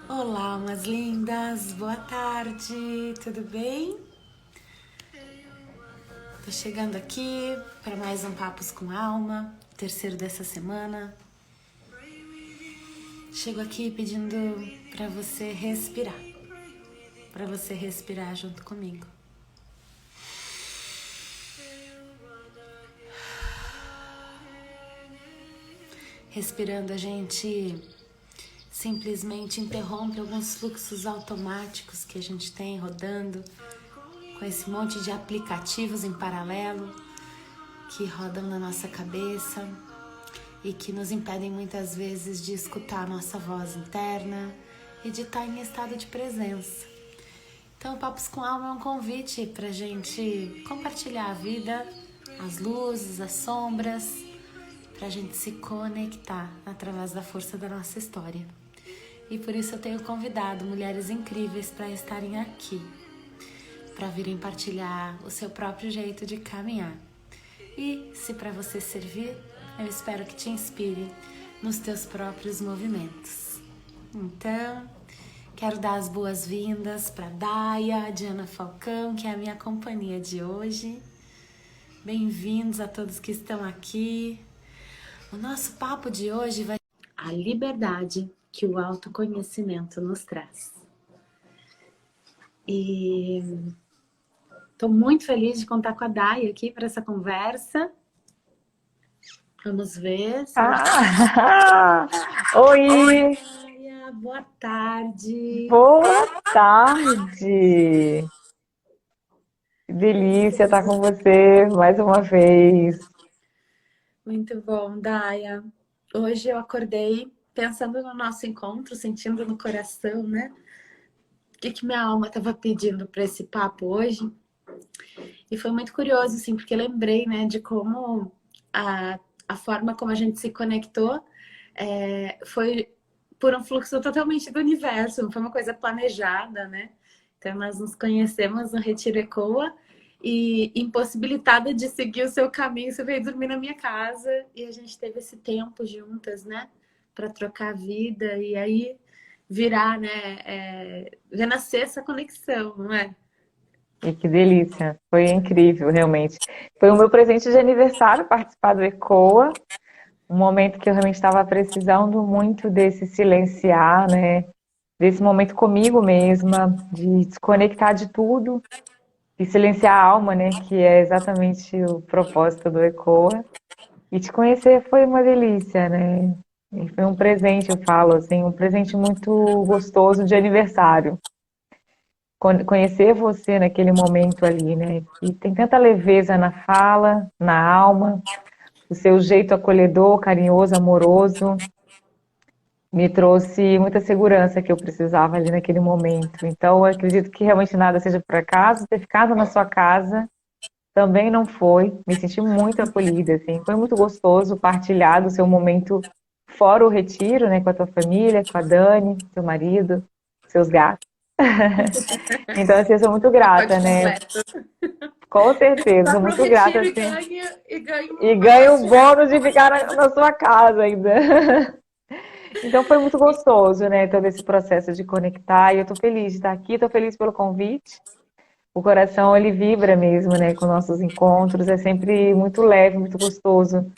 Olá, umas lindas, boa tarde, tudo bem? Tô chegando aqui para mais um Papos com Alma, terceiro dessa semana. Chego aqui pedindo para você respirar junto comigo. Respirando, a gente simplesmente interrompe alguns fluxos automáticos que a gente tem rodando com esse monte de aplicativos em paralelo que rodam na nossa cabeça e que nos impedem muitas vezes de escutar a nossa voz interna e de estar em estado de presença. Então, o Papos com Alma é um convite para a gente compartilhar a vida, as luzes, as sombras, para a gente se conectar através da força da nossa história. E por isso eu tenho convidado mulheres incríveis para estarem aqui, para virem partilhar o seu próprio jeito de caminhar. E se para você servir, eu espero que te inspire nos teus próprios movimentos. Então, quero dar as boas-vindas para Daia, Diana Falcão, que é a minha companhia de hoje. Bem-vindos a todos que estão aqui. O nosso papo de hoje vai ser a liberdade que o autoconhecimento nos traz. E estou muito feliz de contar com a Daia aqui para essa conversa. Vamos ver se ela... Oi, Daia, boa tarde. boa tarde. Que delícia estar com você mais uma vez. Muito bom, Daia. Hoje eu acordei pensando no nosso encontro, sentindo no coração, né? O que minha alma estava pedindo para esse papo hoje. E foi muito curioso, assim, porque lembrei, né, de como a forma como a gente se conectou foi por um fluxo totalmente do universo, não foi uma coisa planejada, né? Então, nós nos conhecemos no Retiro Ecoa e, impossibilitada de seguir o seu caminho, você veio dormir na minha casa e a gente teve esse tempo juntas, né? Para trocar a vida e aí virar, né? Renascer essa conexão, não é? E que delícia, foi incrível, realmente. Foi o meu presente de aniversário participar do ECOA, um momento que eu realmente estava precisando muito desse silenciar, né? Desse momento comigo mesma, de desconectar de tudo e silenciar a alma, né? Que é exatamente o propósito do ECOA. E te conhecer foi uma delícia, né? E foi um presente, eu falo assim, um presente muito gostoso de aniversário. Conhecer você naquele momento ali, né? E tem tanta leveza na fala, na alma, o seu jeito acolhedor, carinhoso, amoroso, me trouxe muita segurança que eu precisava ali naquele momento. Então, eu acredito que realmente nada seja por acaso. Ter ficado na sua casa também não foi. Me senti muito acolhida, assim. Foi muito gostoso partilhar do seu momento fora o retiro, né, com a tua família, com a Dani, seu marido, seus gatos. Então, assim, eu sou muito grata, Pacote né? completo. Com certeza, Vai sou pro muito grata, retiro assim. e ganha E um ganho negócio o de bônus de regalo. ficar na sua casa ainda. Então, foi muito gostoso, né, todo esse processo de conectar. E eu tô feliz de estar aqui, tô feliz pelo convite. O coração, ele vibra mesmo, né, com nossos encontros. É sempre muito leve, muito gostoso.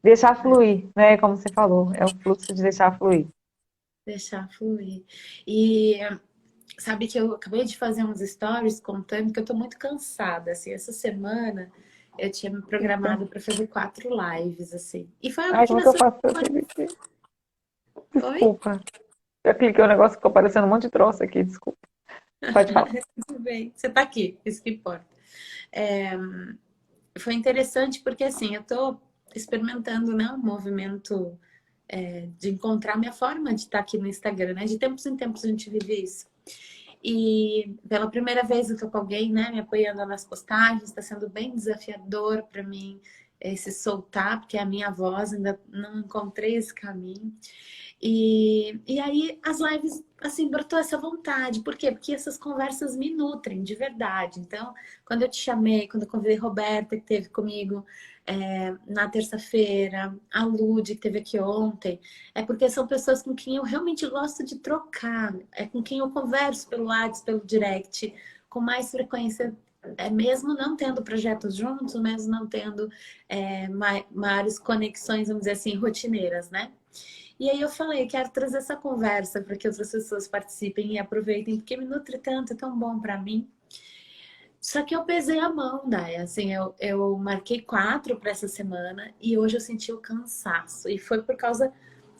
Deixar fluir, né? Como você falou, é o fluxo de deixar fluir. Deixar fluir. E sabe que eu acabei de fazer uns stories contando que eu tô muito cansada, assim, essa semana eu tinha me Eita. programado para fazer 4 lives, assim. E foi algo Ai, que como é que eu nasceu. faço pra fazer isso? Oi? Desculpa. Eu cliquei o negócio que ficou aparecendo um monte de troço aqui, desculpa. Pode falar. Tudo bem, você tá aqui, isso que importa. É, foi interessante porque, assim, eu tô experimentando, né, um movimento de encontrar minha forma de estar aqui no Instagram, né? De tempos em tempos a gente vive isso. E pela primeira vez eu tô com alguém, né, me apoiando nas postagens, está sendo bem desafiador para mim se soltar, porque é a minha voz, ainda não encontrei esse caminho. E aí as lives, assim, brotou essa vontade. Por quê? Porque essas conversas me nutrem de verdade. Então, quando eu te chamei, quando eu convidei a Roberta, que esteve comigo na terça-feira, a Lud, que esteve aqui ontem, é porque são pessoas com quem eu realmente gosto de trocar, é com quem eu converso pelo WhatsApp, pelo direct, com mais frequência, mesmo não tendo projetos juntos, mesmo não tendo maiores conexões, vamos dizer assim, rotineiras, né? E aí eu falei, quero trazer essa conversa para que outras pessoas participem e aproveitem, porque me nutre tanto, é tão bom para mim. Só que eu pesei a mão, Dai. Assim, eu marquei 4 para essa semana e hoje eu senti o cansaço. E foi por causa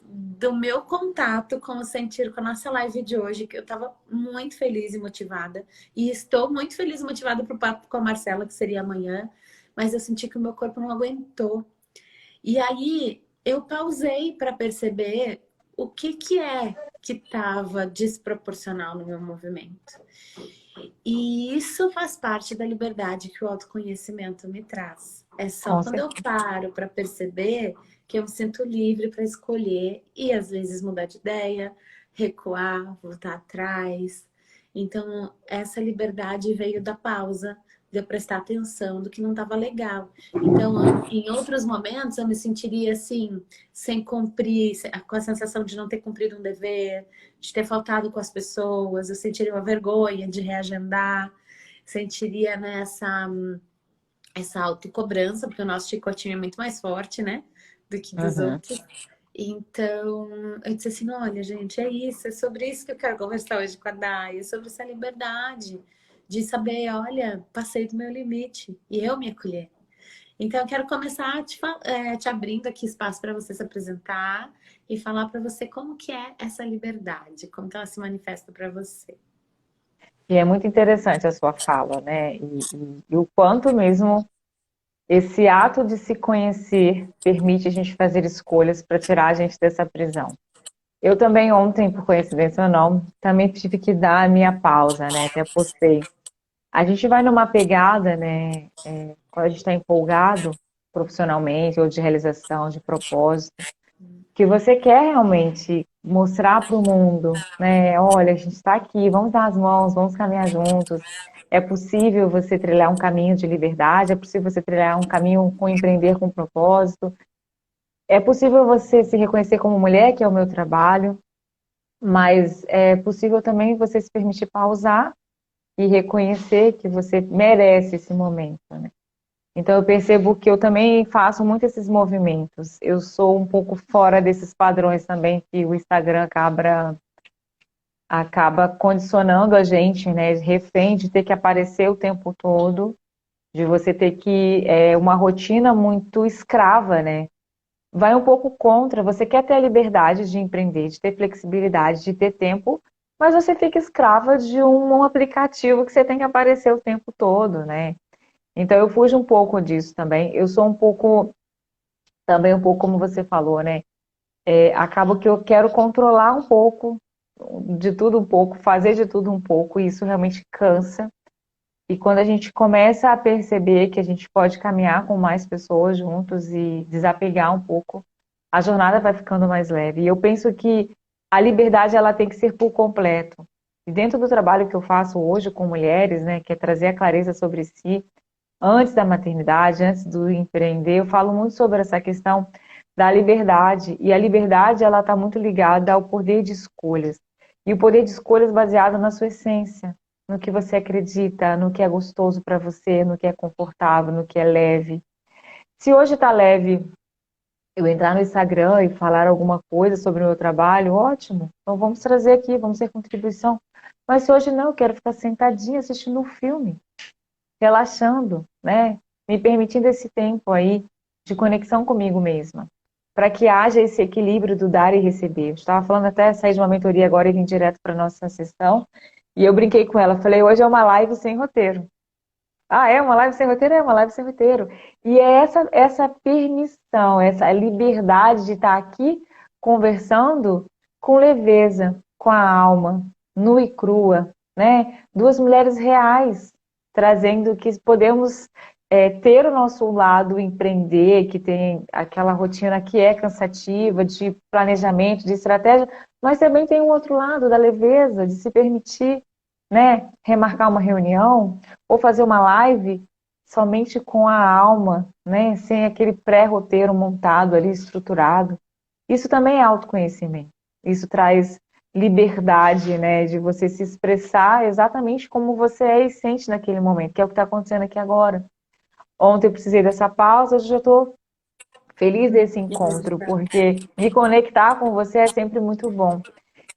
do meu contato com o Sentir, com a nossa live de hoje, que eu estava muito feliz e motivada. E estou muito feliz e motivada para o papo com a Marcela, que seria amanhã. Mas eu senti que o meu corpo não aguentou. E aí eu pausei para perceber o que que é que estava desproporcional no meu movimento. E isso faz parte da liberdade que o autoconhecimento me traz. É só Com quando eu certeza. paro para perceber que eu me sinto livre para escolher e às vezes mudar de ideia, recuar, voltar atrás. Então, essa liberdade veio da pausa, de eu prestar atenção do que não estava legal. Então, em outros momentos, eu me sentiria assim, sem cumprir, com a sensação de não ter cumprido um dever, de ter faltado com as pessoas, eu sentiria uma vergonha de reagendar, sentiria essa autocobrança, porque o nosso chicotinho é muito mais forte, né, do que dos Uhum. outros. Então, eu disse assim, olha, gente, é isso, é sobre isso que eu quero conversar hoje com a Day, é sobre essa liberdade de saber, olha, passei do meu limite e eu me acolher. Então, eu quero começar te abrindo aqui espaço para você se apresentar e falar para você como que é essa liberdade, como que ela se manifesta para você. E é muito interessante a sua fala, né? E o quanto mesmo esse ato de se conhecer permite a gente fazer escolhas para tirar a gente dessa prisão. Eu também ontem, por coincidência ou não, também tive que dar a minha pausa, né? Até postei. A gente vai numa pegada, né? Quando a gente está empolgado profissionalmente ou de realização, de propósito, que você quer realmente mostrar para o mundo, né? Olha, a gente está aqui, vamos dar as mãos, vamos caminhar juntos. É possível você trilhar um caminho de liberdade, é possível você trilhar um caminho com empreender com propósito, é possível você se reconhecer como mulher, que é o meu trabalho, mas é possível também você se permitir pausar e reconhecer que você merece esse momento, né? Então eu percebo que eu também faço muito esses movimentos. Eu sou um pouco fora desses padrões também que o Instagram acaba condicionando a gente, né? Refém de ter que aparecer o tempo todo, de você ter que uma rotina muito escrava, né? Vai um pouco contra. Você quer ter a liberdade de empreender, de ter flexibilidade, de ter tempo, mas você fica escrava de um aplicativo que você tem que aparecer o tempo todo, né? Então eu fujo um pouco disso também. Eu sou um pouco, também um pouco como você falou, né? Acabo que eu quero controlar um pouco, de tudo um pouco, fazer de tudo um pouco, e isso realmente cansa. E quando a gente começa a perceber que a gente pode caminhar com mais pessoas juntos e desapegar um pouco, a jornada vai ficando mais leve. E eu penso que a liberdade ela tem que ser por completo. E dentro do trabalho que eu faço hoje com mulheres, né, que é trazer a clareza sobre si, antes da maternidade, antes do empreender, eu falo muito sobre essa questão da liberdade. E a liberdade, ela está muito ligada ao poder de escolhas. E o poder de escolhas baseado na sua essência, no que você acredita, no que é gostoso para você, no que é confortável, no que é leve. Se hoje está leve eu entrar no Instagram e falar alguma coisa sobre o meu trabalho, ótimo. Então vamos trazer aqui, vamos ter contribuição. Mas se hoje não, eu quero ficar sentadinha assistindo um filme, relaxando, né? Me permitindo esse tempo aí de conexão comigo mesma, para que haja esse equilíbrio do dar e receber. Eu estava falando até sair de uma mentoria agora e vim direto para nossa sessão, e eu brinquei com ela, falei, hoje é uma live sem roteiro. Ah, é uma live sem roteiro? É uma live sem roteiro. E é essa permissão, essa liberdade de estar aqui conversando com leveza, com a alma, nua e crua, né? Duas mulheres reais, trazendo que podemos ter o nosso lado empreender, que tem aquela rotina que é cansativa, de planejamento, de estratégia, mas também tem um outro lado da leveza, de se permitir, né, remarcar uma reunião ou fazer uma live somente com a alma, né, sem aquele pré-roteiro montado ali, estruturado. Isso também é autoconhecimento. Isso traz liberdade, né, de você se expressar exatamente como você é e sente naquele momento, que é o que está acontecendo aqui agora. Ontem eu precisei dessa pausa, hoje eu estou feliz desse encontro, porque me conectar com você é sempre muito bom.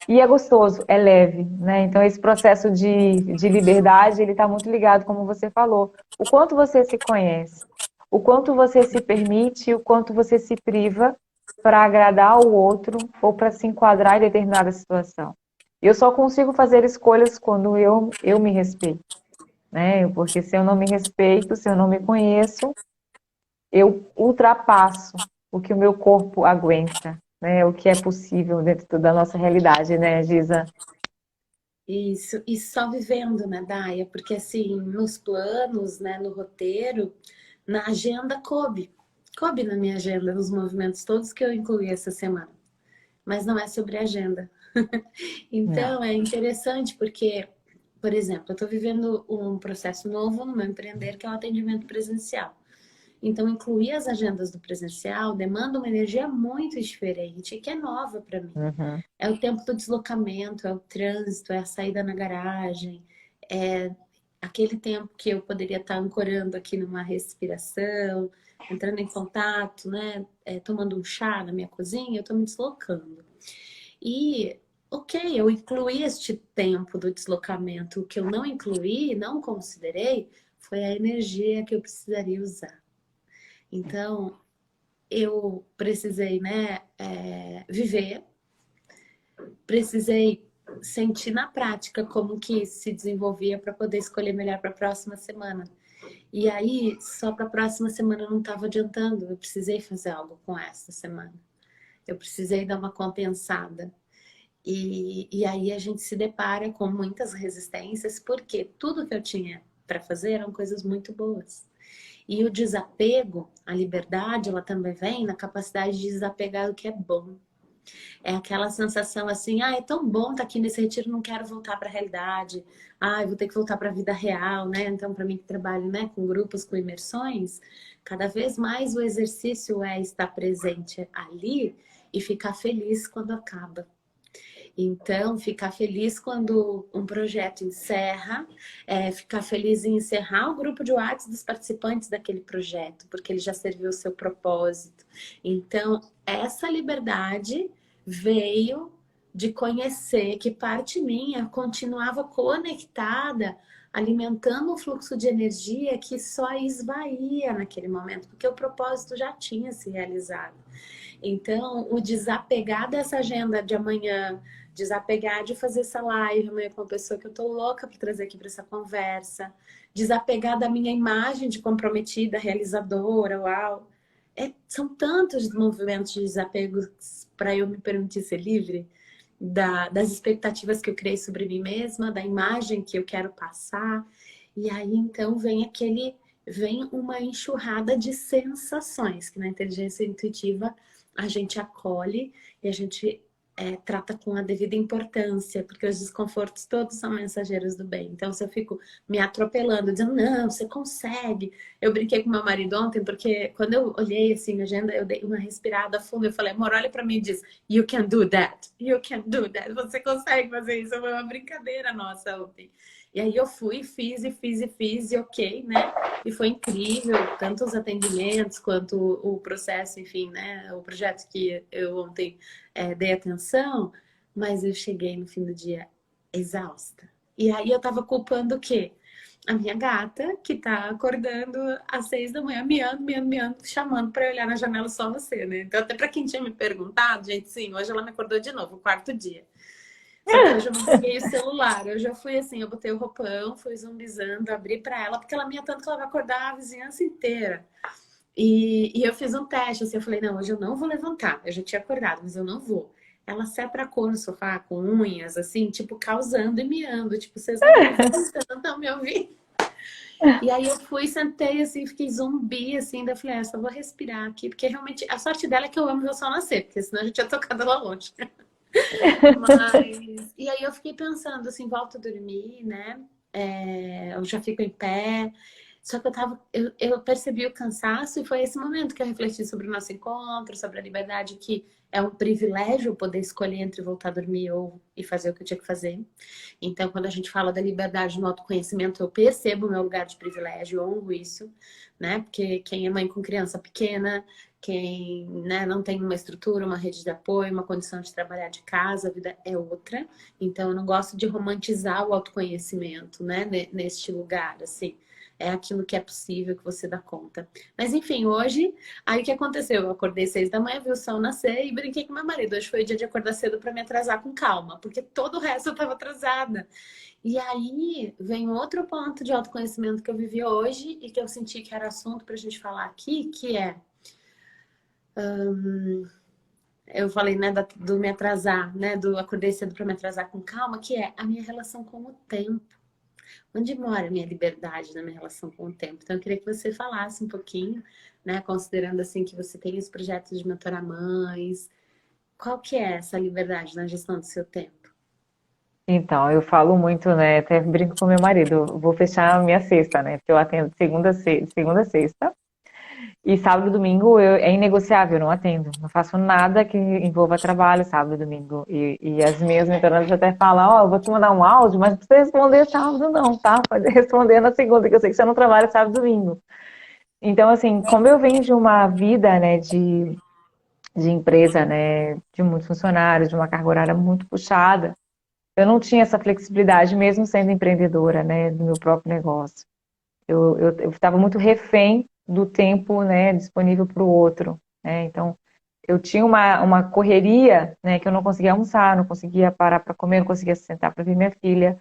E é gostoso, é leve, né? Então esse processo de liberdade, ele está muito ligado, como você falou. O quanto você se conhece, o quanto você se permite, o quanto você se priva para agradar o outro ou para se enquadrar em determinada situação. Eu só consigo fazer escolhas quando eu me respeito, né? Porque se eu não me respeito, se eu não me conheço, eu ultrapasso o que o meu corpo aguenta, né? O que é possível dentro da nossa realidade, né, Giza? Isso, e só vivendo, né, Daia? Porque assim, nos planos, né, no roteiro, na agenda coube. Coube na minha agenda, nos movimentos todos que eu incluí essa semana. Mas não é sobre agenda. Não. Então, é interessante porque, por exemplo, eu estou vivendo um processo novo no meu empreender, que é o atendimento presencial. Então, incluir as agendas do presencial demanda uma energia muito diferente, que é nova para mim. Uhum. É o tempo do deslocamento, é o trânsito, é a saída na garagem, é aquele tempo que eu poderia estar ancorando aqui numa respiração, entrando em contato, né? Tomando um chá na minha cozinha, eu estou me deslocando. E, ok, eu incluí este tempo do deslocamento. O que eu não incluí, não considerei, foi a energia que eu precisaria usar. Então, eu precisei, né, viver, precisei sentir na prática como que se desenvolvia para poder escolher melhor para a próxima semana. E aí, só para a próxima semana não estava adiantando, eu precisei fazer algo com essa semana. Eu precisei dar uma compensada. E aí a gente se depara com muitas resistências, porque tudo que eu tinha para fazer eram coisas muito boas. E o desapego, a liberdade, ela também vem na capacidade de desapegar do que é bom. É aquela sensação assim, ah, é tão bom estar aqui nesse retiro, não quero voltar para a realidade. Ah, eu vou ter que voltar para a vida real, né? Então, para mim que trabalho, né, com grupos, com imersões, cada vez mais o exercício é estar presente ali e ficar feliz quando acaba. Então, ficar feliz quando um projeto encerra, ficar feliz em encerrar o grupo de WhatsApp dos participantes daquele projeto, porque ele já serviu o seu propósito. Então, essa liberdade veio de conhecer que parte minha continuava conectada, alimentando um fluxo de energia que só esvaía naquele momento, porque o propósito já tinha se realizado. Então, o desapegar dessa agenda de amanhã, desapegar de fazer essa live amanhã com uma pessoa que eu tô louca para trazer aqui para essa conversa, desapegar da minha imagem de comprometida, realizadora, uau. São tantos movimentos de desapego para eu me permitir ser livre das expectativas que eu criei sobre mim mesma, da imagem que eu quero passar. E aí então vem uma enxurrada de sensações que na inteligência intuitiva a gente acolhe e a gente trata com a devida importância, porque os desconfortos todos são mensageiros do bem. Então, se eu fico me atropelando, dizendo, não, você consegue. Eu brinquei com meu marido ontem, porque quando eu olhei assim a agenda, eu dei uma respirada fundo, eu falei, amor, olha pra mim e diz, you can do that, you can do that. Você consegue fazer isso. Foi uma brincadeira nossa ontem. E aí eu fui, fiz, e ok, né? E foi incrível, tanto os atendimentos quanto o processo, enfim, né? O projeto que eu ontem dei atenção, mas eu cheguei no fim do dia exausta. E aí eu tava culpando o quê? A minha gata, que tá acordando às 6 da manhã, miando, chamando pra eu olhar na janela só você, né? Então, até pra quem tinha me perguntado, gente, sim, hoje ela me acordou de novo, o quarto dia. Só que hoje eu não peguei o celular. Hoje eu fui assim, eu botei o roupão, fui zumbizando, abri pra ela, porque ela minha tanto que ela vai acordar a vizinhança inteira. E eu fiz um teste, assim, eu falei, não, hoje eu não vou levantar. Eu já tinha acordado, mas eu não vou. Ela se atracou no sofá com unhas, assim, tipo, causando e miando. Tipo, vocês não estão me ouvindo. E aí eu fui, sentei assim, fiquei zumbi, assim, daí eu falei, só vou respirar aqui, porque realmente a sorte dela é que eu amo ver o sol nascer, porque senão a gente tinha tocado ela longe. Mas. E aí eu fiquei pensando assim, volto a dormir, né? Eu já fico em pé. Só que eu percebi o cansaço e foi esse momento que eu refleti sobre o nosso encontro, sobre a liberdade, que é um privilégio poder escolher entre voltar a dormir ou e fazer o que eu tinha que fazer. Então, quando a gente fala da liberdade no autoconhecimento, eu percebo o meu lugar de privilégio, eu honro isso, né? Porque quem é mãe com criança pequena, quem, né, não tem uma estrutura, uma rede de apoio, uma condição de trabalhar de casa, a vida é outra. Então, eu não gosto de romantizar o autoconhecimento, né, neste lugar, assim. É aquilo que é possível que você dá conta. Mas enfim, hoje, aí o que aconteceu? Eu acordei 6 da manhã, vi o sol nascer e brinquei com meu marido. Hoje foi o dia de acordar cedo para me atrasar com calma, porque todo o resto eu estava atrasada. E aí vem outro ponto de autoconhecimento que eu vivi hoje e que eu senti que era assunto para a gente falar aqui, que é eu falei, né, do me atrasar, né, do acordei cedo para me atrasar com calma, que é a minha relação com o tempo. Onde mora a minha liberdade na minha relação com o tempo? Então, eu queria que você falasse um pouquinho, né, considerando assim que você tem esse projeto de mentorar mães, qual que é essa liberdade na gestão do seu tempo? Então, eu falo muito, né? Até brinco com meu marido, eu vou fechar a minha sexta, né? Porque eu atendo segunda a sexta. E sábado e domingo é inegociável, eu não atendo. Não faço nada que envolva trabalho sábado e domingo. E as minhas mentorandas até falam, ó, eu vou te mandar um áudio, mas não precisa responder sábado não, tá? Pode responder na segunda, que eu sei que você não trabalha sábado e domingo. Então, assim, como eu venho de uma vida, né, de empresa, né, de muitos funcionários, de uma carga horária muito puxada, eu não tinha essa flexibilidade, mesmo sendo empreendedora, né, do meu próprio negócio. Eu estava muito refém do tempo, né, disponível para o outro, né? Então, eu tinha uma correria, né, que eu não conseguia almoçar, não conseguia parar para comer, não conseguia sentar para ver minha filha.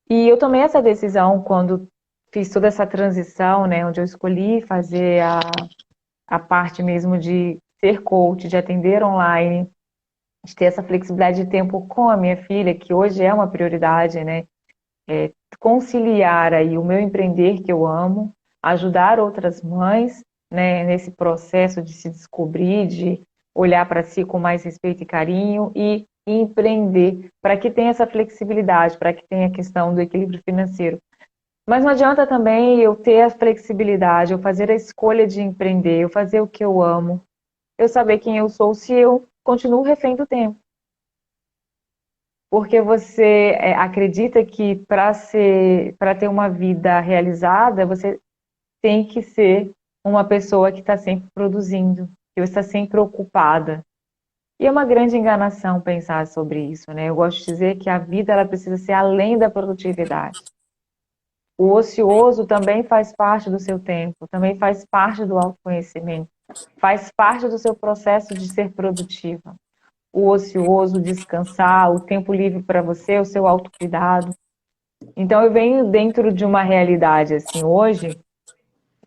E eu tomei essa decisão quando fiz toda essa transição, né, onde eu escolhi fazer a parte mesmo de ser coach, de atender online, de ter essa flexibilidade de tempo com a minha filha, que hoje é uma prioridade, né? Conciliar aí o meu empreender que eu amo, ajudar outras mães, né, nesse processo de se descobrir, de olhar para si com mais respeito e carinho e empreender, para que tenha essa flexibilidade, para que tenha a questão do equilíbrio financeiro. Mas não adianta também eu ter a flexibilidade, eu fazer a escolha de empreender, eu fazer o que eu amo, eu saber quem eu sou se eu continuo refém do tempo. Porque você acredita que para ter uma vida realizada, você tem que ser uma pessoa que está sempre produzindo, que está sempre ocupada. E é uma grande enganação pensar sobre isso, né? Eu gosto de dizer que a vida ela precisa ser além da produtividade. O ocioso também faz parte do seu tempo, também faz parte do autoconhecimento, faz parte do seu processo de ser produtiva. O ocioso, descansar, o tempo livre para você, o seu autocuidado. Então eu venho dentro de uma realidade assim hoje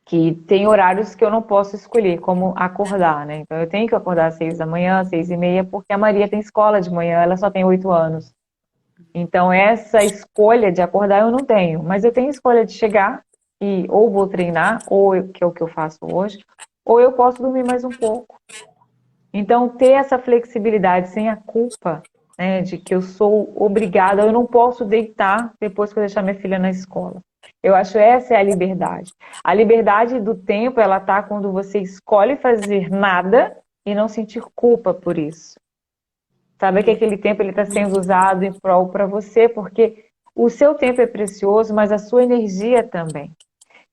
que tem horários que eu não posso escolher, como acordar, né? Então eu tenho que acordar às 6 da manhã, 6h30, porque a Maria tem escola de manhã, ela só tem 8 anos. Então essa escolha de acordar eu não tenho, mas eu tenho escolha de chegar e ou vou treinar, que é o que eu faço hoje, ou eu posso dormir mais um pouco. Então, ter essa flexibilidade sem a culpa, né, de que eu sou obrigada, eu não posso deitar depois que eu deixar minha filha na escola. Eu acho essa é a liberdade. A liberdade do tempo, ela tá quando você escolhe fazer nada e não sentir culpa por isso. Saber que aquele tempo ele está sendo usado em prol para você, porque o seu tempo é precioso, mas a sua energia também.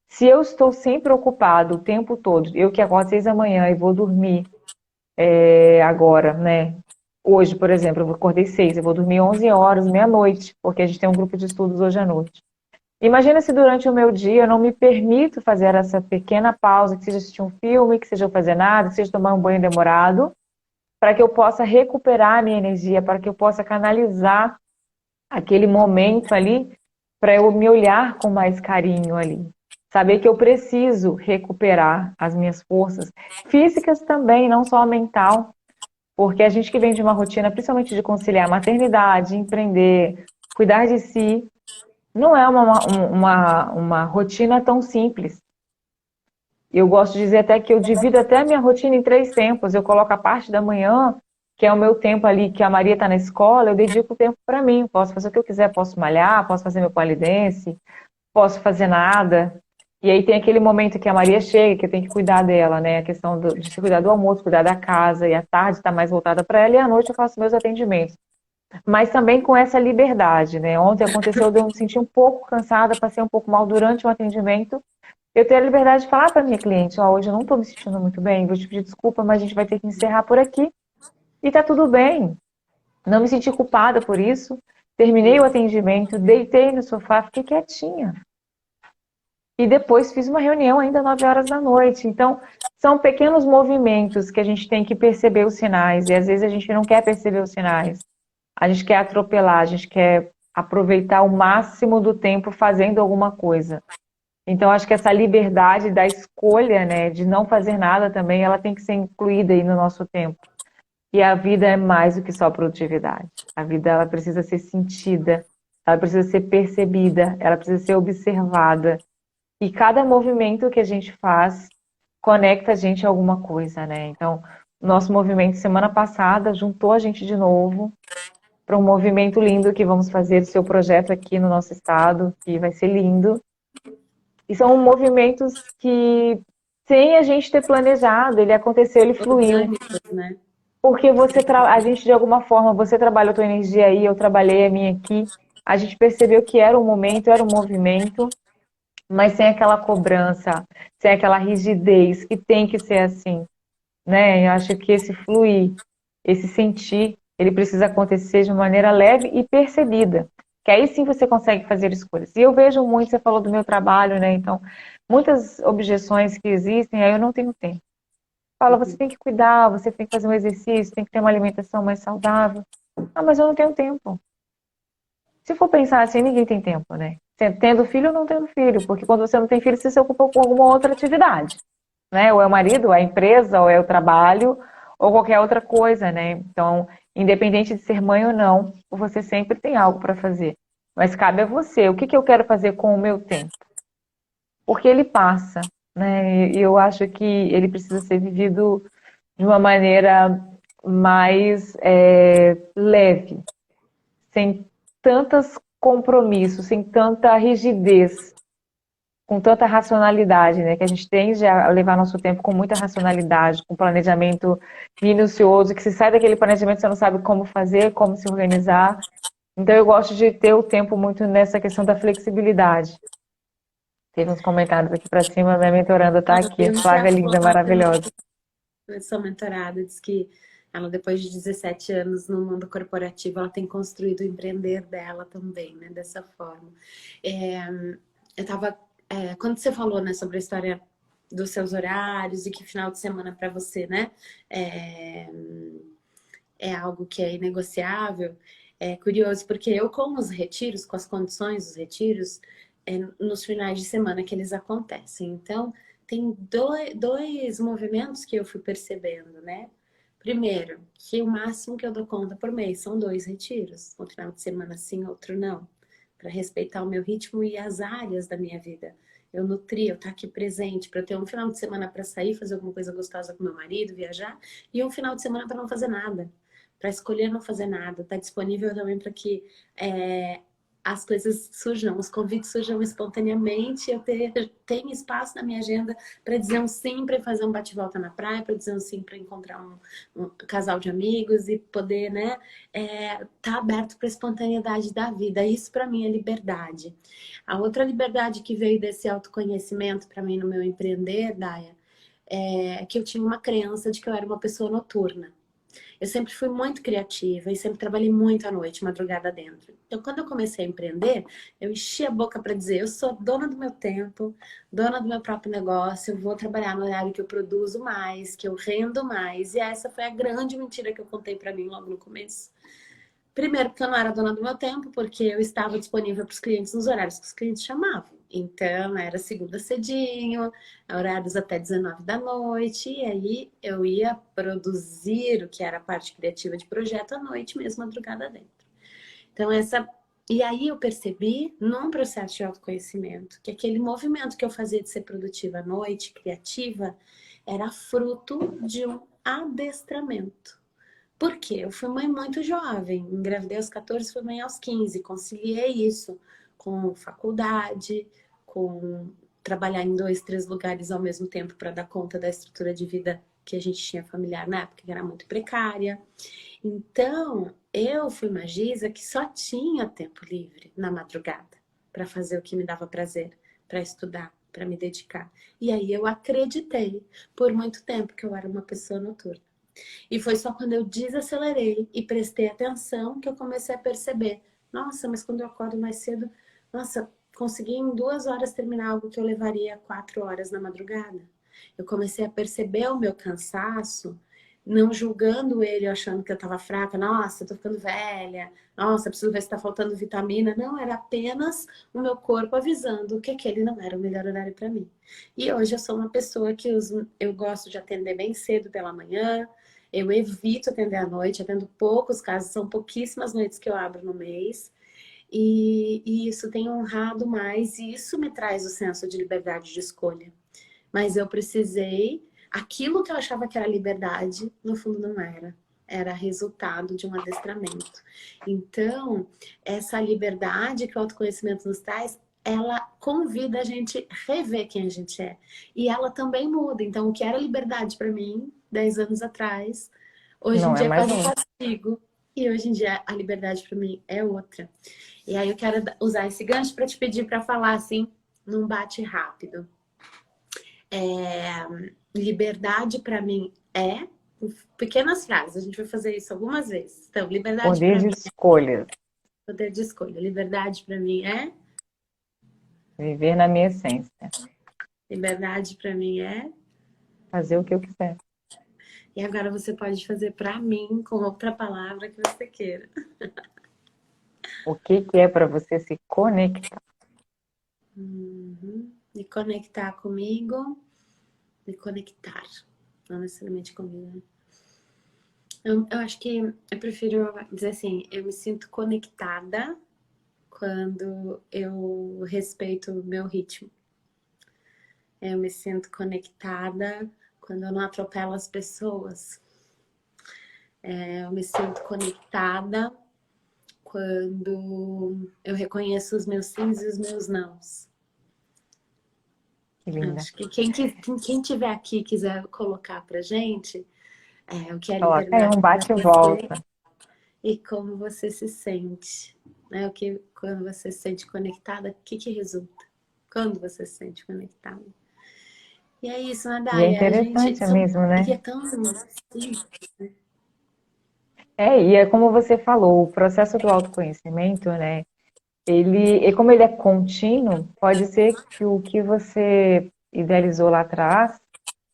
Se eu estou sempre ocupado o tempo todo, eu que acordo 6 da manhã e vou dormir agora, né? Hoje, por exemplo, eu acordei 6, eu vou dormir 11 horas, meia-noite, porque a gente tem um grupo de estudos hoje à noite. Imagina se durante o meu dia eu não me permito fazer essa pequena pausa, que seja assistir um filme, que seja fazer nada, que seja tomar um banho demorado, para que eu possa recuperar a minha energia, para que eu possa canalizar aquele momento ali, para eu me olhar com mais carinho ali. Saber que eu preciso recuperar as minhas forças físicas também, não só a mental, porque a gente que vem de uma rotina, principalmente de conciliar maternidade, empreender, cuidar de si, não é uma rotina tão simples. Eu gosto de dizer até que eu divido até a minha rotina em 3 tempos. Eu coloco a parte da manhã, que é o meu tempo ali, que a Maria está na escola, eu dedico o tempo para mim. Posso fazer o que eu quiser, posso malhar, posso fazer meu pole dance, posso fazer nada. E aí tem aquele momento que a Maria chega, que eu tenho que cuidar dela, né? A questão de se cuidar do almoço, cuidar da casa, e à tarde está mais voltada para ela, e à noite eu faço meus atendimentos. Mas também com essa liberdade, né? Ontem aconteceu de eu me sentir um pouco cansada, passei um pouco mal durante o atendimento. Eu tenho a liberdade de falar para minha cliente, ó, hoje eu não estou me sentindo muito bem, vou te pedir desculpa, mas a gente vai ter que encerrar por aqui. E tá tudo bem. Não me senti culpada por isso. Terminei o atendimento, deitei no sofá, fiquei quietinha. E depois fiz uma reunião ainda 9 horas da noite. Então, são pequenos movimentos que a gente tem que perceber os sinais. E às vezes a gente não quer perceber os sinais. A gente quer atropelar, a gente quer aproveitar o máximo do tempo fazendo alguma coisa. Então, acho que essa liberdade da escolha, né, de não fazer nada também, ela tem que ser incluída aí no nosso tempo. E a vida é mais do que só produtividade. A vida, ela precisa ser sentida, ela precisa ser percebida, ela precisa ser observada. E cada movimento que a gente faz conecta a gente a alguma coisa, né? Então, o nosso movimento semana passada juntou a gente de novo para um movimento lindo que vamos fazer do seu projeto aqui no nosso estado, que vai ser lindo. E são movimentos que, sem a gente ter planejado, ele aconteceu, ele fluiu. Orgânicos, né? Porque a gente, de alguma forma, você trabalhou a tua energia aí, eu trabalhei a minha aqui. A gente percebeu que era um momento, era um movimento, mas sem aquela cobrança, sem aquela rigidez, que tem que ser assim, né? Eu acho que esse fluir, esse sentir, ele precisa acontecer de maneira leve e percebida. Que aí sim você consegue fazer escolhas. E eu vejo muito, você falou do meu trabalho, né? Então, muitas objeções que existem, aí eu não tenho tempo. Fala, você tem que cuidar, você tem que fazer um exercício, tem que ter uma alimentação mais saudável. Ah, mas eu não tenho tempo. Se for pensar assim, ninguém tem tempo, né? Tendo filho ou não tendo filho, porque quando você não tem filho, você se ocupa com alguma outra atividade, né? Ou é o marido, ou é a empresa, ou é o trabalho, ou qualquer outra coisa, né? Então, independente de ser mãe ou não, você sempre tem algo para fazer. Mas cabe a você, o que que eu quero fazer com o meu tempo? Porque ele passa, né? E eu acho que ele precisa ser vivido de uma maneira mais leve, sem tantos compromissos, sem tanta rigidez, com tanta racionalidade, né? Que a gente tende a levar nosso tempo com muita racionalidade, com planejamento minucioso, que se sai daquele planejamento você não sabe como fazer, como se organizar. Então eu gosto de ter o tempo muito nessa questão da flexibilidade. Teve uns comentários aqui para cima, minha mentoranda tá aqui, Eu Flávia linda, maravilhosa. sou mentorada, diz que ela, depois de 17 anos no mundo corporativo, ela tem construído o empreender dela também, né? Dessa forma. É, eu tava... quando você falou, né, sobre a história dos seus horários e que final de semana para você, né? É, é algo que é inegociável. É curioso, porque eu, com os retiros, com as condições dos retiros, nos finais de semana que eles acontecem. Então, tem dois movimentos que eu fui percebendo, né? Primeiro, que o máximo que eu dou conta por mês são 2 retiros. Um final de semana sim, outro não. Para respeitar o meu ritmo e as áreas da minha vida. Eu nutrir, eu estar aqui presente, para eu ter um final de semana para sair, fazer alguma coisa gostosa com meu marido, viajar, e um final de semana para não fazer nada. Para escolher não fazer nada. Tá disponível também para que as coisas surjam, os convites surjam espontaneamente, eu tenho espaço na minha agenda para dizer um sim, para fazer um bate-volta na praia, para dizer um sim, para encontrar um casal de amigos e poder, né, tá aberto para a espontaneidade da vida. Isso para mim é liberdade. A outra liberdade que veio desse autoconhecimento para mim no meu empreender, Daia, é que eu tinha uma crença de que eu era uma pessoa noturna. Eu sempre fui muito criativa e sempre trabalhei muito à noite, madrugada dentro. Então, quando eu comecei a empreender, eu enchi a boca para dizer, eu sou dona do meu tempo, dona do meu próprio negócio, eu vou trabalhar no horário que eu produzo mais, que eu rendo mais. E essa foi a grande mentira que eu contei para mim logo no começo. Primeiro, porque eu não era dona do meu tempo, porque eu estava disponível para os clientes nos horários que os clientes chamavam. Então, era segunda cedinho, horários até 19 da noite, e aí eu ia produzir o que era a parte criativa de projeto à noite mesmo, madrugada dentro. Então, essa E aí eu percebi, num processo de autoconhecimento, que aquele movimento que eu fazia de ser produtiva à noite, criativa, era fruto de um adestramento. Por quê? Eu fui mãe muito jovem, engravidei aos 14, fui mãe aos 15, conciliei isso com faculdade, com trabalhar em 2, 3 lugares ao mesmo tempo para dar conta da estrutura de vida que a gente tinha familiar na época, que era muito precária. Então, eu fui uma Giza que só tinha tempo livre na madrugada para fazer o que me dava prazer, para estudar, para me dedicar. E aí eu acreditei por muito tempo que eu era uma pessoa noturna. E foi só quando eu desacelerei e prestei atenção que eu comecei a perceber: nossa, mas quando eu acordo mais cedo, nossa, consegui em 2 horas terminar algo que eu levaria 4 horas na madrugada. Eu comecei a perceber o meu cansaço, não julgando ele, achando que eu estava fraca. Nossa, eu tô ficando velha. Nossa, preciso ver se tá faltando vitamina. Não, era apenas o meu corpo avisando que aquele não era o melhor horário para mim. E hoje eu sou uma pessoa que eu gosto de atender bem cedo pela manhã. Eu evito atender à noite, atendo poucos casos, são pouquíssimas noites que eu abro no mês. E isso tem honrado mais, e isso me traz o senso de liberdade de escolha. Mas eu precisei, aquilo que eu achava que era liberdade, no fundo não era. Era resultado de um adestramento. Então, essa liberdade que o autoconhecimento nos traz, ela convida a gente a rever quem a gente é. E ela também muda. Então, o que era liberdade para mim, 10 anos atrás, hoje em Não é dia é mais quase um um. castigo. E hoje em dia a liberdade para mim é outra. E aí eu quero usar esse gancho para te pedir para falar assim, num bate rápido. Liberdade para mim é pequenas frases, a gente vai fazer isso algumas vezes. Então, liberdade Poder para de mim escolha, é poder de escolha. Liberdade para mim é viver na minha essência, liberdade para mim é. fazer o que eu quiser. E agora você pode fazer para mim com outra palavra que você queira. O que que é para você se conectar? Me conectar comigo, me conectar. Não necessariamente comigo, né? Eu acho que eu prefiro dizer assim, eu me sinto conectada quando eu respeito o meu ritmo. Eu me sinto conectada quando eu não atropelo as pessoas. Eu me sinto conectada quando eu reconheço os meus sims e os meus nãos. Que linda. Acho que quem tiver aqui e quiser colocar pra gente o que é Coloca aí liberdade um para bate e você volta. e como você se sente. Né? Quando você se sente conectada, o que resulta? Quando você se sente conectada. E é isso, né, E é Daya? A gente. interessante mesmo, E né? é tão simples. E é como você falou, o processo do autoconhecimento, né? E como ele é contínuo, pode ser que o que você idealizou lá atrás,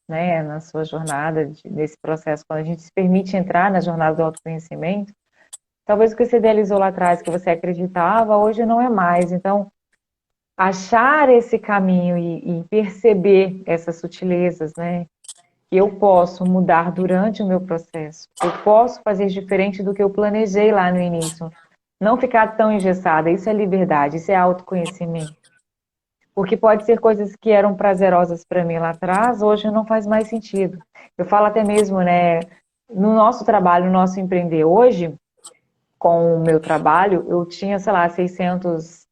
né, na sua jornada, nesse processo, quando a gente se permite entrar na jornada do autoconhecimento, talvez o que você idealizou lá atrás, que você acreditava, hoje não é mais. Então, achar esse caminho e perceber essas sutilezas, né? Que eu posso mudar durante o meu processo. Eu posso fazer diferente do que eu planejei lá no início. Não ficar tão engessada. Isso é liberdade, isso é autoconhecimento. Porque pode ser coisas que eram prazerosas para mim lá atrás, hoje não faz mais sentido. Eu falo até mesmo, né, no nosso trabalho, no nosso empreender hoje, com o meu trabalho, eu tinha, sei lá, 600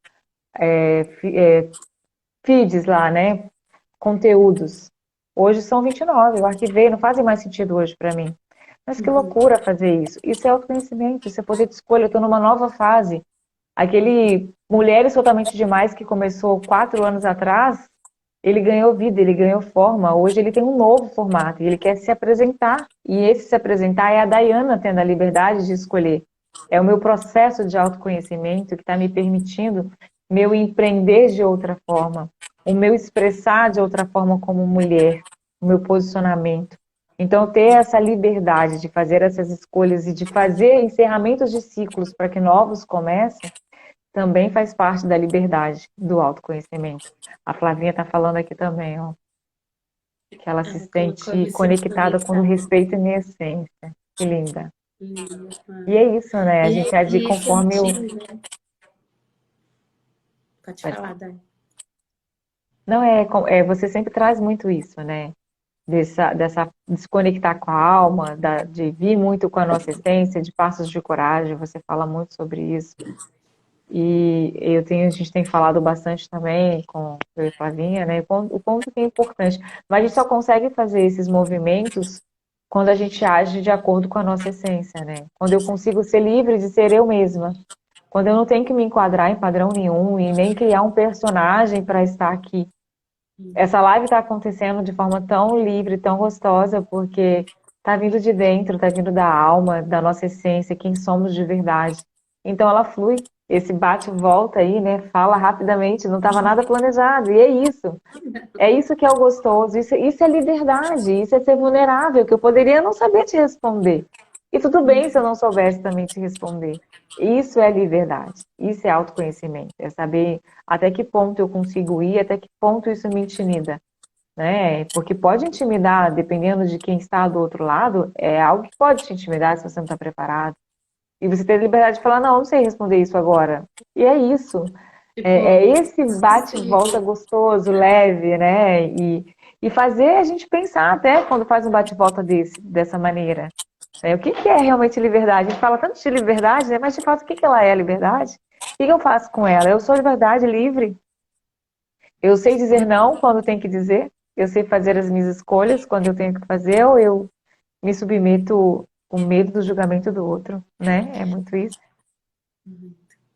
feeds lá, né, conteúdos. Hoje são 29, eu arquivei, não fazem mais sentido hoje para mim. Mas que loucura fazer isso. Isso é autoconhecimento, isso é poder de escolha. Eu estou numa nova fase. Aquele Mulheres Totalmente Demais que começou 4 anos atrás, ele ganhou vida, ele ganhou forma. Hoje ele tem um novo formato e ele quer se apresentar. E esse se apresentar é a Dayana tendo a liberdade de escolher. É o meu processo de autoconhecimento que está me permitindo meu empreender de outra forma, o meu expressar de outra forma como mulher, o meu posicionamento. Então, ter essa liberdade de fazer essas escolhas e de fazer encerramentos de ciclos para que novos comecem, também faz parte da liberdade do autoconhecimento. A Flavinha está falando aqui também, ó, que ela se Ela colocou, eu sente me sinto conectada quando conectada. respeita a minha essência. Que linda. Linda. E é isso, né? A E gente agir esse conforme o. motivo, né? Pode Pode falar, falar. Dani. Não, você sempre traz muito isso, né? Dessa desconectar com a alma, de vir muito com a nossa essência, de passos de coragem, você fala muito sobre isso. E a gente tem falado bastante também com eu e Flavinha, né? O quanto que é importante. Mas a gente só consegue fazer esses movimentos quando a gente age de acordo com a nossa essência, né? Quando eu consigo ser livre de ser eu mesma. Quando eu não tenho que me enquadrar em padrão nenhum e nem criar um personagem para estar aqui. Essa live está acontecendo de forma tão livre, tão gostosa, porque está vindo de dentro, está vindo da alma, da nossa essência, quem somos de verdade. Então ela flui, esse bate e volta aí, né? Fala rapidamente, não estava nada planejado, e é isso. É isso que é o gostoso, isso é liberdade, isso é ser vulnerável, que eu poderia não saber te responder. E tudo bem se eu não soubesse também te responder. Isso é liberdade, isso é autoconhecimento, é saber até que ponto eu consigo ir, até que ponto isso me intimida, né? Porque pode intimidar, dependendo de quem está do outro lado, é algo que pode te intimidar se você não está preparado. E você ter a liberdade de falar, não, eu não sei responder isso agora. E é isso. É Tipo, esse bate e volta gostoso, leve, né? E fazer a gente pensar até quando faz um bate e volta dessa maneira. O que que é realmente liberdade? A gente fala tanto de liberdade, né? Mas de fato, o que que ela é a liberdade? O que que eu faço com ela? Eu sou de verdade livre. Eu sei dizer não quando tem que dizer. Eu sei fazer as minhas escolhas quando eu tenho que fazer, ou eu me submeto com medo do julgamento do outro, né? É muito isso.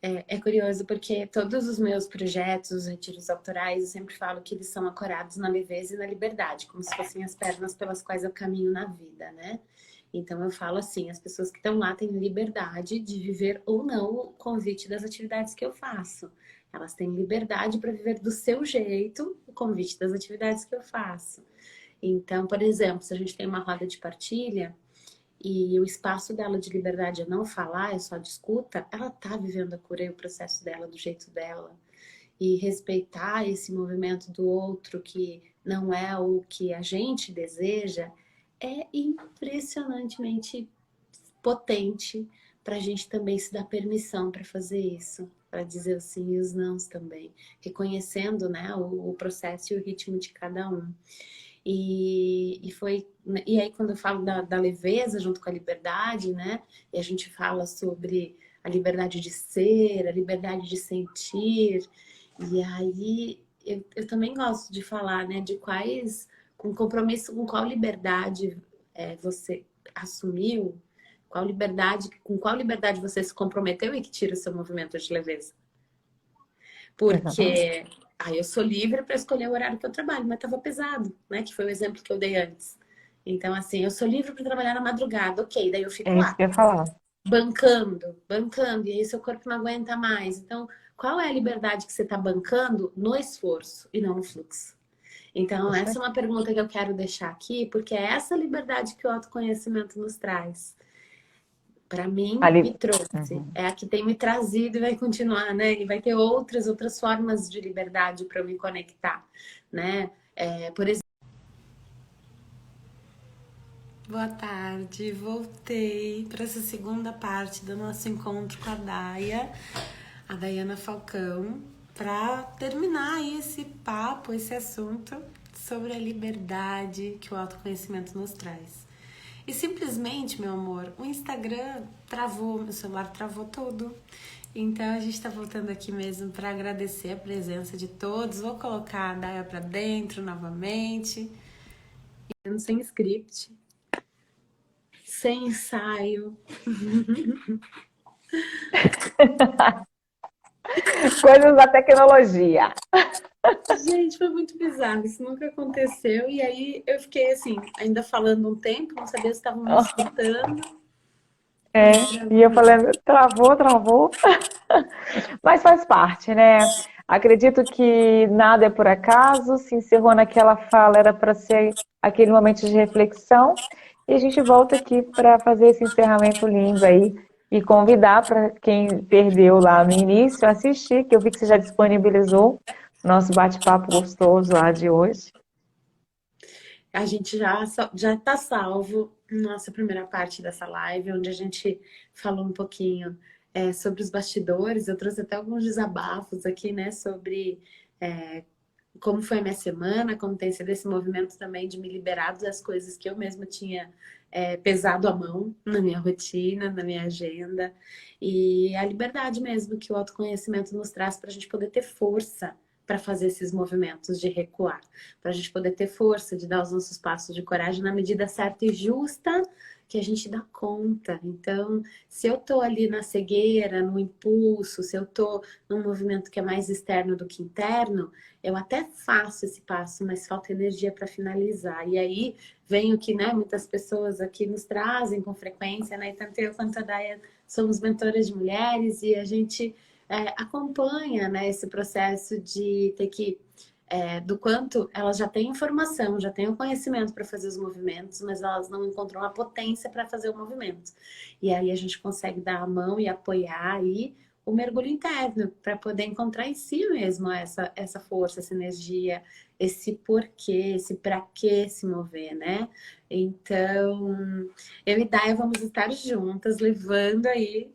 é curioso porque todos os meus projetos, os retiros autorais, eu sempre falo que eles são ancorados na leveza e na liberdade, como se fossem as pernas pelas quais eu caminho na vida, né? Então eu falo assim, as pessoas que estão lá têm liberdade de viver ou não o convite das atividades que eu faço. Elas têm liberdade para viver do seu jeito o convite das atividades que eu faço. Então, por exemplo, se a gente tem uma roda de partilha, e o espaço dela de liberdade é não falar, é só de escuta, ela tá vivendo a cura e o processo dela do jeito dela. E respeitar esse movimento do outro que não é o que a gente deseja é impressionantemente potente para a gente também se dar permissão para fazer isso, para dizer o sim e os nãos também, reconhecendo, né, o processo e o ritmo de cada um. E aí, quando eu falo da leveza junto com a liberdade, né? E a gente fala sobre a liberdade de ser, a liberdade de sentir. E aí, eu também gosto de falar, né? De quais, com compromisso, com qual liberdade você assumiu, com qual liberdade você se comprometeu e que tira o seu movimento de leveza. Exatamente. Porque eu sou livre para escolher o horário que eu trabalho, mas estava pesado, né? Que foi o exemplo que eu dei antes. Então, assim, eu sou livre para trabalhar na madrugada, ok, daí eu fico É isso lá, que eu ia falar. bancando, e aí seu corpo não aguenta mais. Então, qual é a liberdade que você está bancando no esforço e não no fluxo? Então, Isso aí. essa é uma pergunta que eu quero deixar aqui, porque é essa liberdade que o autoconhecimento nos traz. Para mim, Ali. me trouxe. Uhum. É a que tem me trazido e vai continuar, né? E vai ter outras formas de liberdade para eu me conectar, né? Por exemplo. Boa tarde, voltei para essa segunda parte do nosso encontro com a Daiana Falcão, para terminar esse papo, esse assunto sobre a liberdade que o autoconhecimento nos traz. E simplesmente, meu amor, o Instagram travou, meu celular travou tudo. Então a gente tá voltando aqui mesmo para agradecer a presença de todos. Vou colocar a Daya para dentro novamente. Sem script, sem ensaio. Coisas da tecnologia. Gente, foi muito bizarro, isso nunca aconteceu. E aí eu fiquei assim, ainda falando um tempo, não sabia se estavam me escutando. E eu falando, travou, travou. Mas faz parte, né? Acredito que nada é por acaso, se encerrou naquela fala, era para ser aquele momento de reflexão. E a gente volta aqui para fazer esse encerramento lindo aí e convidar para quem perdeu lá no início assistir, que eu vi que você já disponibilizou nosso bate-papo gostoso lá de hoje. A gente já tá salvo nossa primeira parte dessa live, onde a gente falou um pouquinho sobre os bastidores. Eu trouxe até alguns desabafos aqui, né, sobre é, como foi a minha semana, como tem sido esse movimento também de me liberar das coisas que eu mesma tinha pesado a mão na minha rotina, na minha agenda. E a liberdade mesmo que o autoconhecimento nos traz para a gente poder ter força para fazer esses movimentos de recuar, para a gente poder ter força de dar os nossos passos de coragem na medida certa e justa que a gente dá conta. Então, se eu tô ali na cegueira, no impulso, se eu tô num movimento que é mais externo do que interno, eu até faço esse passo, mas falta energia para finalizar. E aí vem o que, né, muitas pessoas aqui nos trazem com frequência, né? E tanto eu quanto a Daia somos mentoras de mulheres e a gente acompanha, né, esse processo de ter que do quanto elas já têm informação, já têm o conhecimento para fazer os movimentos, mas elas não encontram a potência para fazer o movimento. E aí a gente consegue dar a mão e apoiar aí o mergulho interno para poder encontrar em si mesmo essa força, essa energia, esse porquê, esse para que se mover, né? Então, eu e Daya vamos estar juntas, levando aí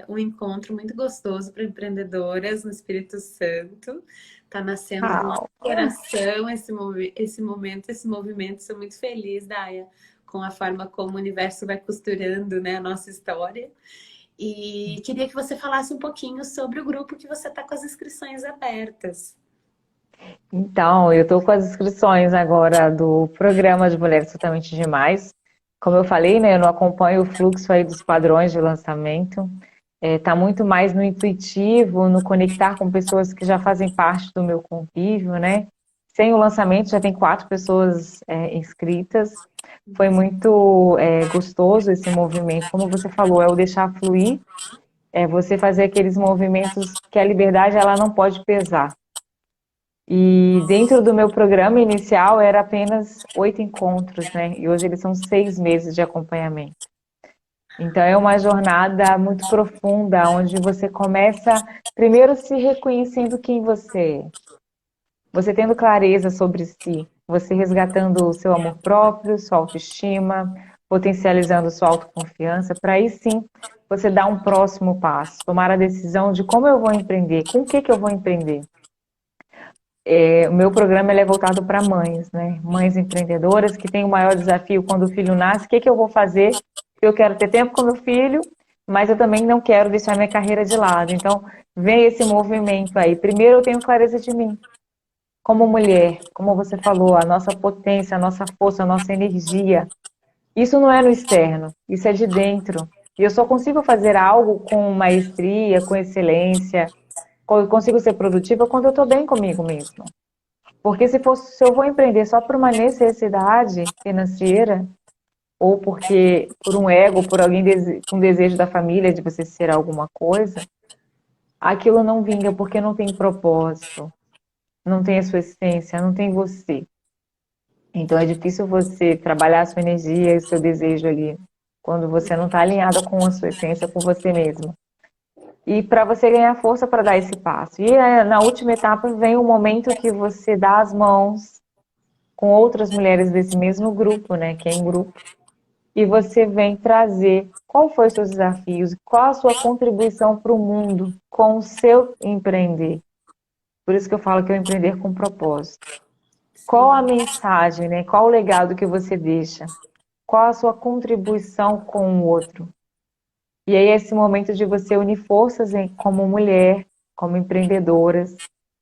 um encontro muito gostoso para empreendedoras no Espírito Santo. Tá nascendo do nosso Ah, coração esse momento, esse movimento. Sou muito feliz, Daya, com a forma como o universo vai costurando, né, a nossa história. E queria que você falasse um pouquinho sobre o grupo que você está com as inscrições abertas. então, eu estou com as inscrições agora do programa de Mulheres Totalmente Demais. Como eu falei, né, eu não acompanho o fluxo aí dos padrões de lançamento. Tá muito mais no intuitivo, no conectar com pessoas que já fazem parte do meu convívio, né? Sem o lançamento já tem 4 pessoas inscritas. Foi muito gostoso esse movimento. Como você falou, é o deixar fluir, é você fazer aqueles movimentos que a liberdade ela não pode pesar. E dentro do meu programa inicial era apenas 8 encontros, né? E hoje eles são 6 meses de acompanhamento. Então é uma jornada muito profunda, onde você começa primeiro se reconhecendo quem você é, você tendo clareza sobre si, você resgatando o seu amor próprio, sua autoestima, potencializando sua autoconfiança, para aí sim você dar um próximo passo, tomar a decisão de como eu vou empreender, com o que eu vou empreender. O meu programa ele é voltado para mães, né? Mães empreendedoras que têm o maior desafio quando o filho nasce, o que eu vou fazer? Eu quero ter tempo com meu filho, mas eu também não quero deixar minha carreira de lado. Então, vem esse movimento aí. Primeiro eu tenho clareza de mim. Como mulher, como você falou, a nossa potência, a nossa força, a nossa energia. Isso não é no externo, isso é de dentro. E eu só consigo fazer algo com maestria, com excelência, consigo ser produtiva quando eu estou bem comigo mesma. Porque se eu vou empreender só por uma necessidade financeira, ou porque por um ego, por alguém com desejo da família de você ser alguma coisa, aquilo não vinga porque não tem propósito, não tem a sua essência, não tem você. Então é difícil você trabalhar a sua energia e o seu desejo ali quando você não está alinhada com a sua essência, com você mesmo. E para você ganhar força para dar esse passo. E na última etapa vem o momento que você dá as mãos com outras mulheres desse mesmo grupo, né, que é em grupo, e você vem trazer qual foi os seus desafios, qual a sua contribuição para o mundo com o seu empreender. Por isso que eu falo que é o empreender com propósito. Qual a Sim. mensagem, né? Qual o legado que você deixa? Qual a sua contribuição com o outro? E aí esse momento de você unir forças como mulher, como empreendedoras,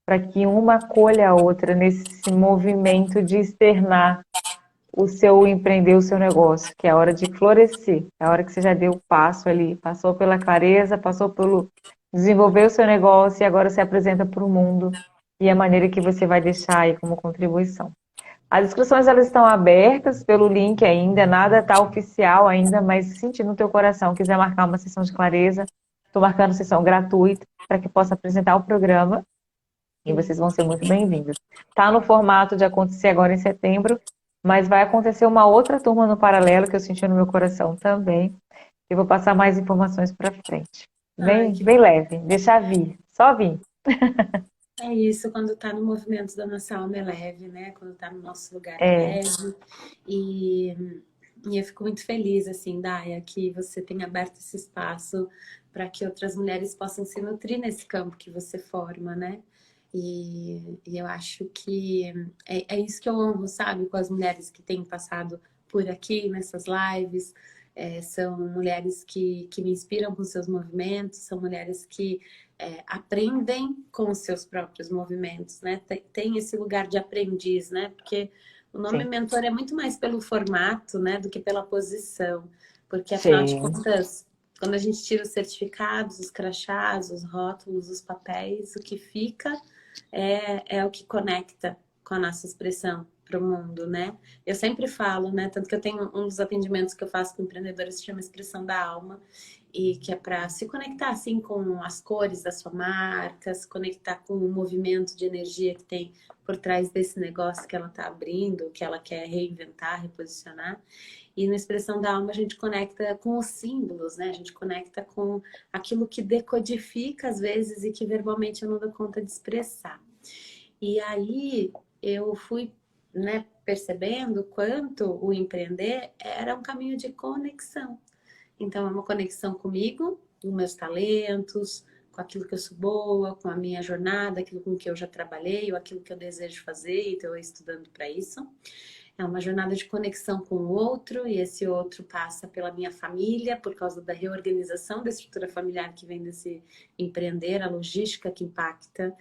para que uma acolha a outra nesse movimento de externar o seu empreender o seu negócio, que é a hora de florescer, é a hora que você já deu o passo ali, passou pela clareza, passou pelo desenvolver o seu negócio e agora se apresenta para o mundo e a maneira que você vai deixar aí como contribuição. As inscrições elas estão abertas pelo link ainda, nada está oficial ainda, mas se sentir no teu coração, quiser marcar uma sessão de clareza, estou marcando sessão gratuita para que possa apresentar o programa e vocês vão ser muito bem-vindos. Está no formato de acontecer agora em setembro, mas vai acontecer uma outra turma no paralelo que eu senti no meu coração também. Eu vou passar mais informações para frente. Ai, Bem, que bem leve, deixar vir, só vir. é isso, quando tá no movimento da nossa alma é leve, né? Quando tá no nosso lugar é É, leve. E, e eu fico muito feliz, assim, Daya, que você tenha aberto esse espaço para que outras mulheres possam se nutrir nesse campo que você forma, né? E eu acho que é isso que eu honro, sabe? Com as mulheres que têm passado por aqui nessas lives. São mulheres que me inspiram com seus movimentos, são mulheres que aprendem com os seus próprios movimentos, né? Tem esse lugar de aprendiz, né? Porque o nome Sim, mentor é muito mais pelo formato, né? Do que pela posição. Porque, afinal de sim, contas, quando a gente tira os certificados, os crachás, os rótulos, os papéis, o que fica é o que conecta com a nossa expressão para o mundo, né? Eu sempre falo, né? Tanto que eu tenho um dos atendimentos que eu faço com empreendedores que se chama Expressão da Alma, e que é para se conectar assim com as cores da sua marca, se conectar com o movimento de energia que tem por trás desse negócio que ela está abrindo, que ela quer reinventar, reposicionar. E na Expressão da Alma a gente conecta com os símbolos, né? A gente conecta com aquilo que decodifica às vezes e que verbalmente eu não dou conta de expressar. E aí eu fui, né, percebendo quanto o empreender era um caminho de conexão. Então é uma conexão comigo, com meus talentos, com aquilo que eu sou boa, com a minha jornada, aquilo com que eu já trabalhei, ou aquilo que eu desejo fazer e estou estudando para isso. É uma jornada de conexão com o outro, e esse outro passa pela minha família, por causa da reorganização da estrutura familiar que vem desse empreender, a logística que impacta.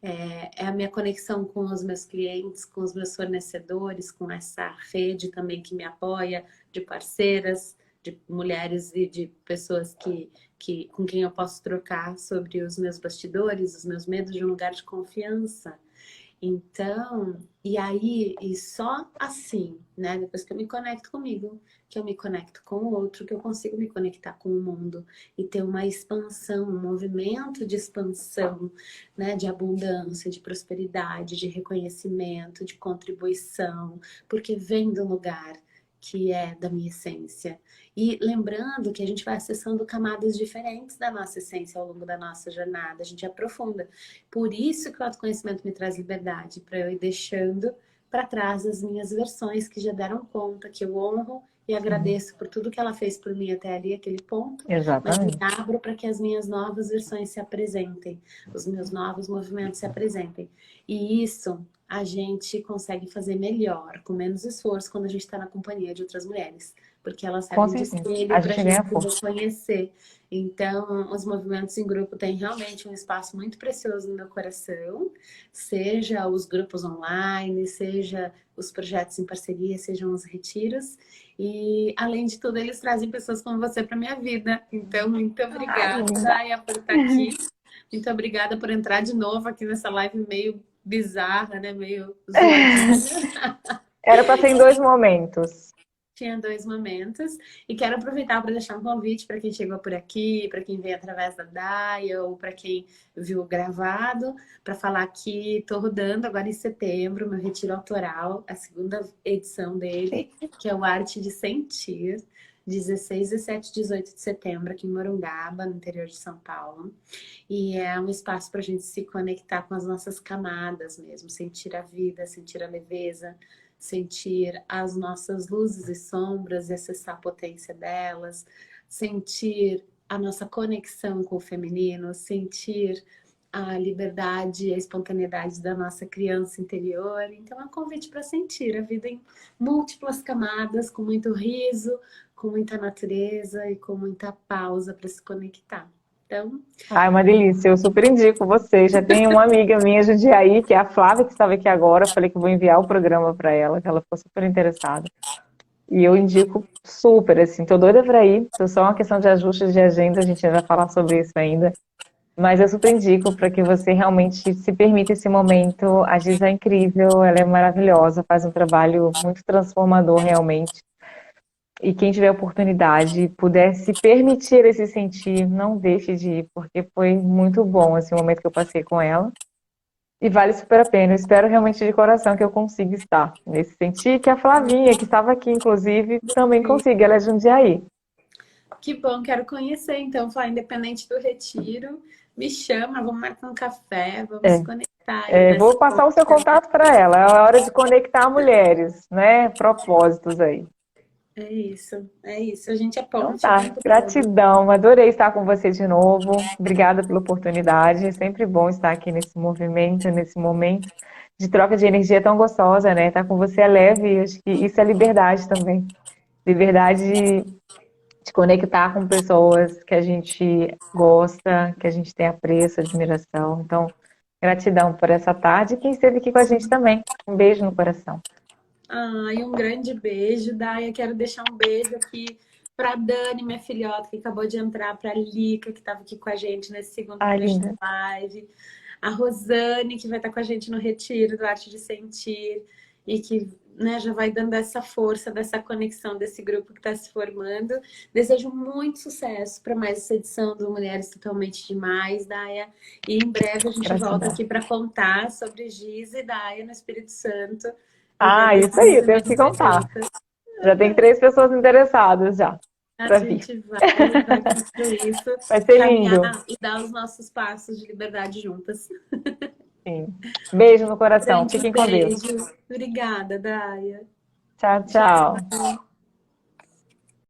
É a minha conexão com os meus clientes, com os meus fornecedores, com essa rede também que me apoia, de parceiras, de mulheres e de pessoas com quem eu posso trocar sobre os meus bastidores, os meus medos, de um lugar de confiança. Então, e aí, e só assim, né? Depois que eu me conecto comigo, que eu me conecto com o outro, que eu consigo me conectar com o mundo e ter uma expansão, um movimento de expansão, né? De abundância, de prosperidade, de reconhecimento, de contribuição, porque vem do lugar que é da minha essência. E lembrando que a gente vai acessando camadas diferentes da nossa essência ao longo da nossa jornada, a gente aprofunda. Por isso que o autoconhecimento me traz liberdade, para eu ir deixando para trás as minhas versões que já deram conta, que eu honro e sim, agradeço por tudo que ela fez por mim até ali, aquele ponto, mas me exatamente. abro para que as minhas novas versões se apresentem, os meus novos movimentos se apresentem. E isso a gente consegue fazer melhor, com menos esforço, quando a gente está na companhia de outras mulheres, porque elas Com servem de certeza. espelho A para a gente gente ganha se força. reconhecer. Então, os movimentos em grupo têm realmente um espaço muito precioso no meu coração, seja os grupos online, seja os projetos em parceria, sejam os retiros. E, além de tudo, eles trazem pessoas como você para minha vida. Então, muito Ai, obrigada, linda. Aya, por estar aqui. Muito obrigada por entrar de novo aqui nessa live meio bizarra, né? Meio zoadinha. Era para ser em dois momentos. Tinha dois momentos. E quero aproveitar para deixar um convite para quem chegou por aqui, para quem veio através da Daya, ou para quem viu gravado, para falar que estou rodando agora em setembro meu retiro autoral, a segunda edição dele, que é o Arte de Sentir, 16, 17, 18 de setembro, aqui em Morungaba, no interior de São Paulo. E é um espaço para a gente se conectar com as nossas camadas mesmo, sentir a vida, sentir a leveza, sentir as nossas luzes e sombras e acessar a potência delas, sentir a nossa conexão com o feminino, sentir a liberdade e a espontaneidade da nossa criança interior. Então é um convite para sentir a vida em múltiplas camadas, com muito riso, com muita natureza e com muita pausa para se conectar. Então, Ai, uma delícia. Eu super indico você. Já tem uma amiga minha, Jundiaí, que é a Flávia, que estava aqui agora. Falei que vou enviar o programa para ela, que ela ficou super interessada. E eu indico super, assim. Tô doida para ir. Tô só uma questão de ajustes de agenda. A gente ainda vai falar sobre isso ainda. Mas eu super indico para que você realmente se permita esse momento. A Giza é incrível, ela é maravilhosa, faz um trabalho muito transformador realmente. E quem tiver oportunidade, puder se permitir esse sentir, não deixe de ir, porque foi muito bom esse momento que eu passei com ela. E vale super a pena. Eu espero realmente de coração que eu consiga estar nesse sentir, que a Flavinha, que estava aqui, inclusive, também consiga. Ela é Jundiaí. que bom, quero conhecer. Então, falar independente do retiro, me chama, vamos marcar um café, vamos se conectar aí nessa Vou passar o seu conexão. contato para ela. É hora de conectar mulheres, né? Propósitos aí. É isso, é isso. A gente é Então ponte o tá, tempo todo. gratidão, adorei estar com você de novo. Obrigada pela oportunidade. É sempre bom estar aqui nesse movimento, nesse momento de troca de energia tão gostosa, né? Estar com você é leve, e acho que isso é liberdade também. Liberdade de conectar com pessoas que a gente gosta, que a gente tem apreço, admiração. Então, gratidão por essa tarde e quem esteve aqui com a gente também. Um beijo no coração. Ai, um grande beijo, Dai. Quero deixar um beijo aqui para Dani, minha filhota, que acabou de entrar, para a Lica, que estava aqui com a gente nesse segundo Ai, trecho linda. da live, a Rosane, que vai estar com a gente no Retiro do Arte de Sentir, e que, né, já vai dando essa força, dessa conexão desse grupo que está se formando. Desejo muito sucesso para mais essa edição do Mulheres Totalmente Demais, Daia. E em breve a gente volta Gratidão. aqui para contar sobre Giz e Daia no Espírito Santo, Ah, vivendo isso aí, eu tenho que juntas e contar. juntas. Já tem 3 pessoas interessadas já A para vir. gente vai construir isso, Vai ser caminhar lindo. e dar os nossos passos de liberdade juntas. Sim. Beijo no coração. Grande Fiquem com Deus. beijo. Obrigada, Daia. Tchau, tchau. Tchau.